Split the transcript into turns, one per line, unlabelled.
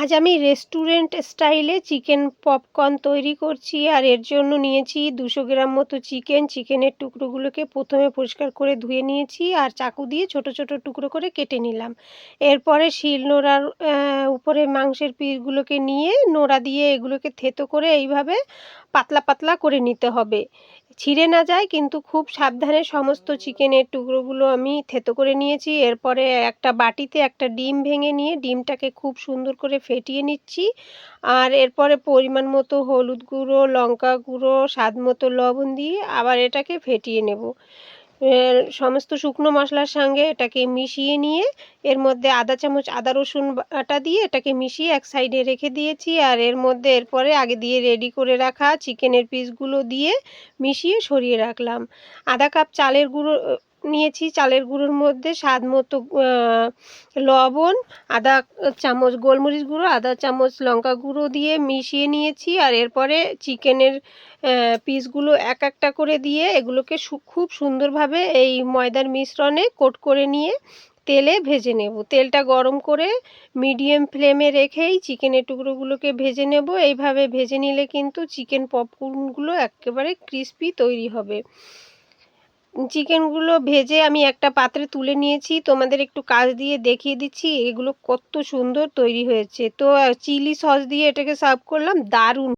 আজ আমি রেস্টুরেন্ট স্টাইলে চিকেন পপকর্ন তৈরি করছি। আর এর জন্য নিয়েছি 200 গ্রাম মতো চিকেন। চিকেনের টুকরোগুলোকে প্রথমে পরিষ্কার করে ধুয়ে নিয়েছি আর চাকু দিয়ে ছোট ছোট টুকরো করে কেটে নিলাম। এরপরে শিলনোড়ার উপরে মাংসের পিসগুলোকে নিয়ে নোড়া দিয়ে এগুলোকে থেতো করে এইভাবে পাতলা পাতলা করে নিতে হবে। ছিঁড়ে না যায়, কিন্তু খুব সাবধানে সমস্ত চিকেনের টুকরোগুলো আমি থেতো করে নিয়েছি। এরপরে একটা বাটিতে একটা ডিম ভেঙে নিয়ে ডিমটাকে খুব সুন্দর করে ফেটিয়ে নিচ্ছি। আর এরপরে পরিমাণ মতো হলুদ গুঁড়ো, লঙ্কা গুঁড়ো, স্বাদ মতো লবণ দিয়ে আবার এটাকে ফেটিয়ে নেব। সমস্ত শুকনো মশলার সঙ্গে এটাকে মিশিয়ে নিয়ে এর মধ্যে আধা চামচ আদা রসুন বাটা দিয়ে এটাকে মিশিয়ে এক সাইডে রেখে দিয়েছি। আর এর মধ্যে এরপরে আগে দিয়ে রেডি করে রাখা চিকেনের পিসগুলো দিয়ে মিশিয়ে সরিয়ে রাখলাম। আধা কাপ চালের গুঁড়ো নিয়েছি। চালের গুঁড়োর মধ্যে স্বাদ মতো লবণ, আধা চামচ গোলমরিচ গুঁড়ো, আধা চামচ লঙ্কা গুঁড়ো দিয়ে মিশিয়ে নিয়েছি। আর এরপরে চিকেনের পিসগুলো এক একটা করে দিয়ে এগুলোকে খুব সুন্দরভাবে এই ময়দার মিশ্রণে কোট করে নিয়ে তেলে ভেজে নেব। তেলটা গরম করে মিডিয়াম ফ্লেমে রেখেই চিকেনের টুকরোগুলোকে ভেজে নেব। এইভাবে ভেজে নিলে কিন্তু চিকেন পপকর্নগুলো একেবারে ক্রিস্পি তৈরি হবে। চিকেনগুলো ভেজে আমি একটা পাত্রে তুলে নিয়েছি। তোমাদের একটু কাছ দিয়ে দেখিয়ে দিচ্ছি এগুলো কত সুন্দর তৈরি হয়েছে। তো চিলি সস দিয়ে এটাকে সার্ভ করলাম, দারুণ।